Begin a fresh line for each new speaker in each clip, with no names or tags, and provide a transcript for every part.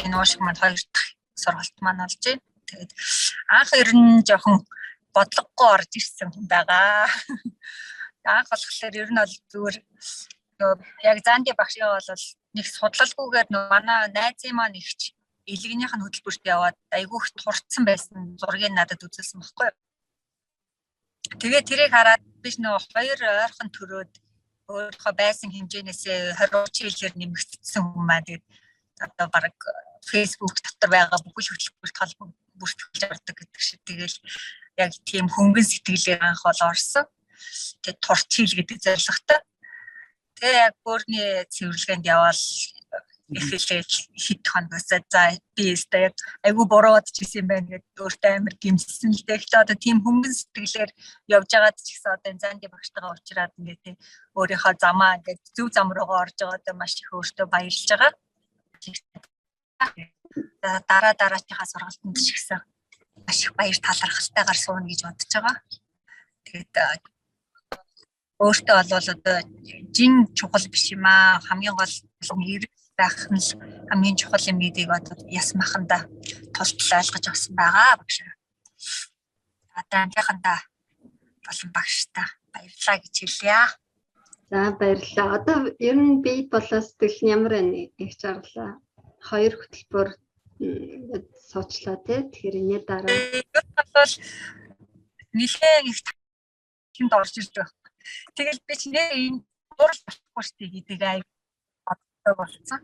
энэ уушиг маань 2 дахь сургалт маань болж байна. Тэгээд анх ер нь жоохон бодлогогүй орж ирсэн хүн байгаа. Анх болохоор ер нь бол зүгээр яг Занди багшийн бол нэг судлалгүйгээр манай найзын маань ихч илгнийх нь хөтөлбөрт яваад айгүйх турцсан байсан зургийг надад үзүүлсэн баггүй. Тэгээд тэрийг хараад биш нөгөө 2 ойрхон төрөөд өөрийнхөө байсан хэмжээнээсээ 20-30 жилээр нэмэгдсэн хүн маа. Тэгээд одоо баг Facebook дотор байгаа бүхэл хөтөлбөрт холбоо бүртгүүлж ордог гэдэг шиг. Тэгэл яг тийм хөнгөн сэтгэлээр анх бол орсон. Тэгээд турч хил гэдэг зорилготой. Тэгээ яг өөрний цэвэрлэгэнд явбал эхлээд хит хоногсоо за би өстэй айгу бурууд ч гэсэн юм байна гэдэг өөртөө амар гимссэн л дээ. Гэхдээ одоо тийм хөнгөн сэтгэлээр явж байгаад ч гэсэн одоо Занди багштайгаа уулзраад ингээд өөрийнхөө замаа ингээд зөв зам руугаа орж байгаадаа маш их өөртөө баярлж байгаа. Дараачихаа сургалтанд ч гэсэн маш их баяр талархалтайгаар сууна гэж бодож байгаа. Тэгээд өөртөө бол одоо жин чухал биш юм аа. Хамгийн гол нэр байх нь хамгийн чухал юм гэдгийг одоо ясмаханда тултал ойлгож авсан байгаа багш. Одоо амжиханда болон багштай баярлалаа гэж хэлье.
За баярлалаа. Одоо ер нь бие болоо сэтгэл нь ямар байна их чарлаа. 2 хөтөлбөр суучлаа тий. Тэгэхээр энэ дараа
бол нэлээд их тэнд орж ирж байгаа. Тэгэл би ч нэр энэ дурал болохгүй штий гэдэг ай боддог болсон.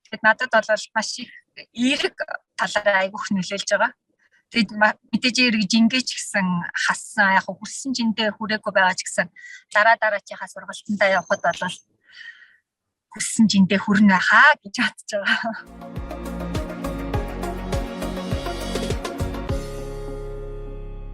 Тэгэхэд надад бол маш их эерэг талаараа айгүйх нөлөөлж байгаа. Тэгэд мэдээж эерэг жингээч гэсэн хассан яг хүссэн жиндээ хүрээгүй байгаа ч гэсэн дараачихаа сургалтандаа явхад бол хүссэн жиндээ хүрнэ хаа гэж бодож байгаа.